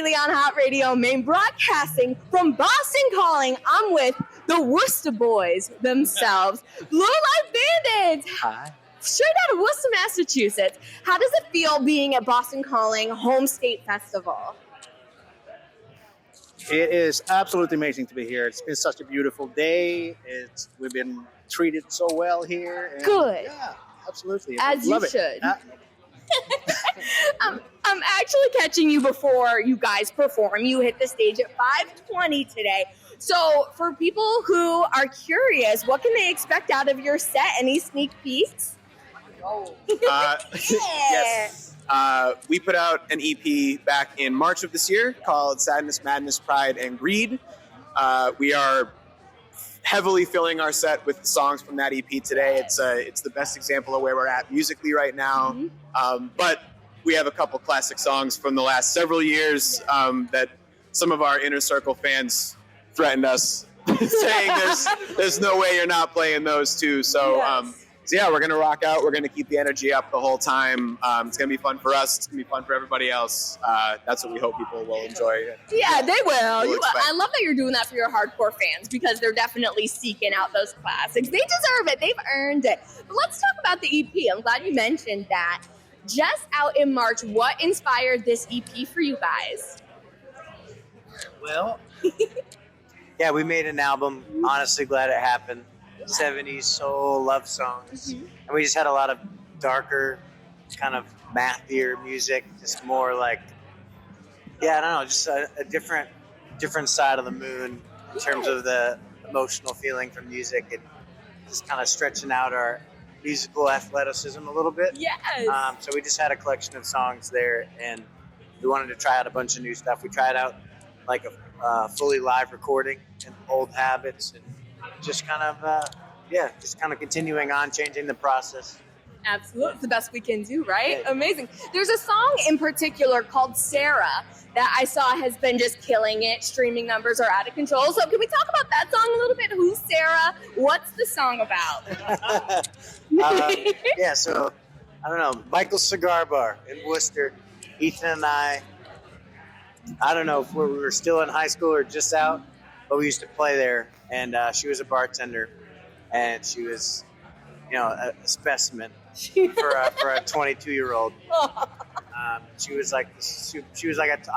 daily on Hot Radio Maine, broadcasting from Boston Calling. I'm with the Worcester Boys themselves, Low Life Bandits. Hi. Straight out of Worcester, Massachusetts. How does it feel being at Boston Calling Home State Festival? It is absolutely amazing to be here. It's been such a beautiful day. We've been treated so well here. And Good. Yeah, absolutely. As Love you it. should. I'm actually catching you before you guys perform. You hit the stage at 5:20 today. So for people who are curious, what can they expect out of your set? Any sneak peeks? Yes. We put out an EP back in March of this year called Sadness, Madness, Pride, and Greed. We are heavily filling our set with the songs from that EP today. It's the best example of where we're at musically right now. Mm-hmm. But we have a couple classic songs from the last several years that some of our Inner Circle fans threatened us, saying there's no way you're not playing those too. So. Yes. So yeah, we're going to rock out. We're going to keep the energy up the whole time. It's going to be fun for us. It's going to be fun for everybody else. That's what we hope people will enjoy. Yeah, they will. We'll expect. I love that you're doing that for your hardcore fans because they're definitely seeking out those classics. They deserve it. They've earned it. But let's talk about the EP. I'm glad you mentioned that. Just out in March, what inspired this EP for you guys? Well, yeah, we made an album. Honestly, glad it happened. 70s soul love songs. Mm-hmm. And we just had a lot of darker, kind of mathier music, just more like, yeah, I don't know, just a different side of the moon in terms of the emotional feeling from music and just kind of stretching out our musical athleticism a little bit. Yes. So we just had a collection of songs there, and we wanted to try out a bunch of new stuff. We tried out like a fully live recording and old habits, and just kind of continuing on, changing the process. Absolutely. It's the best we can do, right? Yeah. Amazing. There's a song in particular called Sarah that I saw has been just killing it. Streaming numbers are out of control. So can we talk about that song a little bit? Who's Sarah? What's the song about? Yeah, so, I don't know, Michael's Cigar Bar in Worcester. Ethan and I don't know if we were still in high school or just out, but we used to play there. And she was a bartender, and she was, a specimen for a 22-year-old. She was like,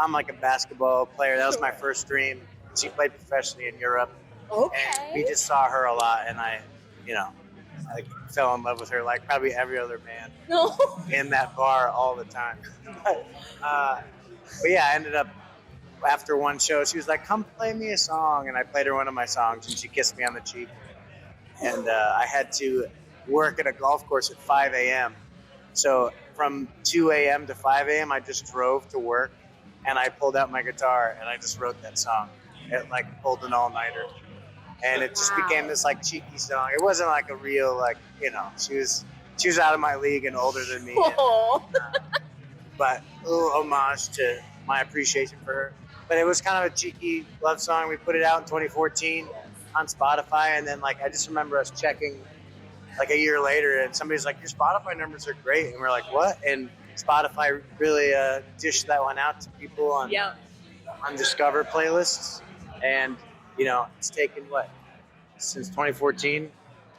I'm like a basketball player. That was my first dream. She played professionally in Europe. Okay. And we just saw her a lot, and I fell in love with her like probably every other man No. in that bar all the time. But yeah, I ended up, after one show, she was like, come play me a song. And I played her one of my songs, and she kissed me on the cheek. And I had to work at a golf course at 5 a.m. So from 2 a.m. to 5 a.m., I just drove to work, and I pulled out my guitar, and I just wrote that song. It pulled an all-nighter. And it just became this cheeky song. It wasn't a real, she was out of my league and older than me. Oh. But a little homage to my appreciation for her. But it was kind of a cheeky love song. We put it out in 2014 on Spotify, and then I just remember us checking a year later, and somebody's like, your Spotify numbers are great, and we're like, what? And Spotify really dished that one out to people on Discover playlists, and it's taken since 2014.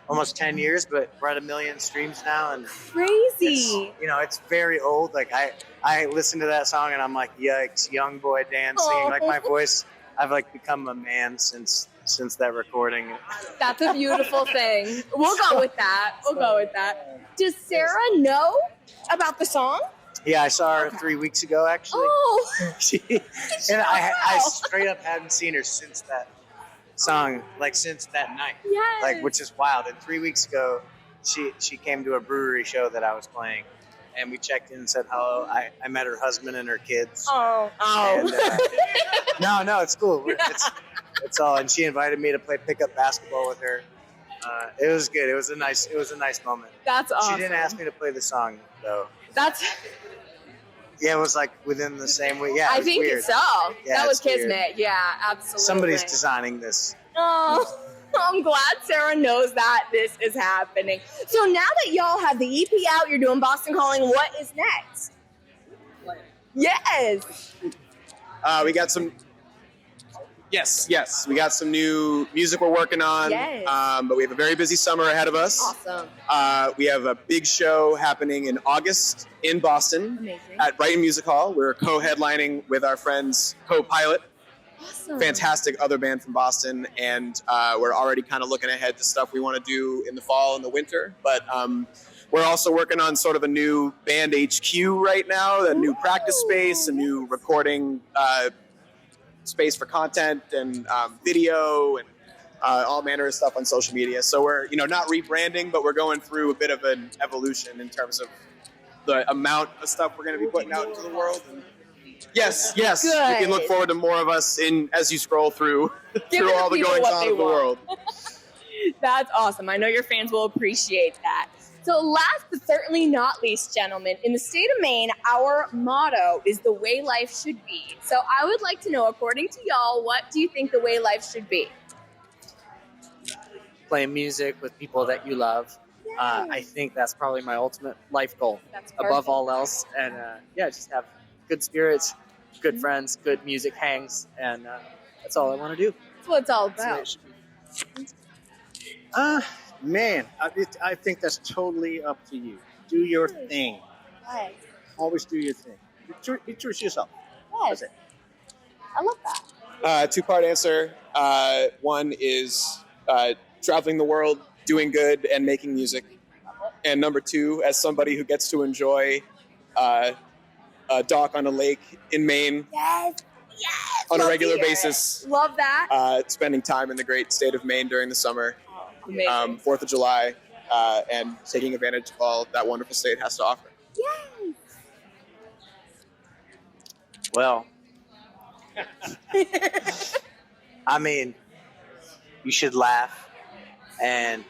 Almost 10 years, but we're at 1 million streams now, and Crazy. it's very old. I listen to that song and I'm like, yikes, young boy Dan singing. My voice, I've become a man since that recording. That's a beautiful thing. We'll go with that. Does Sarah know about the song? Yeah, I saw her 3 weeks ago, actually. Oh. And I straight up hadn't seen her since that song, since that night. Yes. Which is wild. And 3 weeks ago, she came to a brewery show that I was playing, and we checked in and said hello. I met her husband and her kids. Oh. And, no, it's cool. It's all. And she invited me to play pickup basketball with her. It was good. It was a nice moment. That's awesome. She didn't ask me to play the song though. Yeah, it was within the same week. Yeah, I think weird. so. Yeah, that was weird. kismet. Yeah, absolutely. Somebody's designing this. Oh, I'm glad Sarah knows that this is happening. So now that y'all have the EP out, you're doing Boston Calling, what is next? Yes. We got some. Yes, we got some new music we're working on. Yes. But we have a very busy summer ahead of us. Awesome. We have a big show happening in August in Boston Amazing. at Brighton Music Hall. We're co-headlining with our friends Co-Pilot, Awesome. fantastic other band from Boston, and we're already kind of looking ahead to stuff we want to do in the fall and the winter. But we're also working on sort of a new band HQ right now, a new practice space, a new recording space for content and video and all manner of stuff on social media. So we're not rebranding, but we're going through a bit of an evolution in terms of the amount of stuff we're going to be putting out into the world. And yes, Good. you can look forward to more of us as you scroll through Giving all the people goings what on they of the want. world. That's awesome. I know your fans will appreciate that. So last but certainly not least, gentlemen, in the state of Maine, our motto is the way life should be. So I would like to know, according to y'all, what do you think the way life should be? Playing music with people that you love. I think that's probably my ultimate life goal, That's above perfect. all else. And just have good spirits, good friends, good music hangs, and that's all I want to do. That's what it's all That's the way it about. should be. Man, I think that's totally up to you. Do your thing. Yes. Always do your thing. Be true to yourself. Yes. That's it. I love that. Two-part answer. One is traveling the world, doing good, and making music. And number two, as somebody who gets to enjoy a dock on a lake in Maine Yes. on a Love to regular hear it. basis, Love that. spending time in the great state of Maine during the summer, Amazing. 4th of July, and taking advantage of all that wonderful state has to offer. Yes. Well, I mean, you should laugh and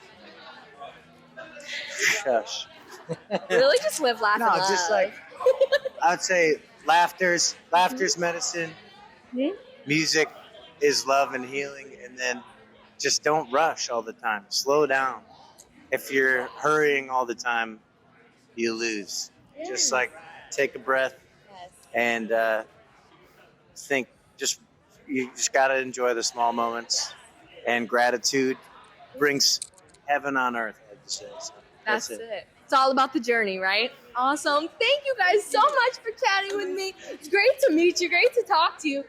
shush. Really just live, laugh, No, and love. just like I'd say, laughter's medicine. Mhm. Music is love and healing, and then just don't rush all the time. Slow down. If you're hurrying all the time, you lose. Just like take a breath Yes. and think. You just gotta enjoy the small moments, and gratitude brings heaven on earth. I have to say. So That's it. It's all about the journey, right? Awesome. Thank you guys so much for chatting with me. It's great to meet you. Great to talk to you.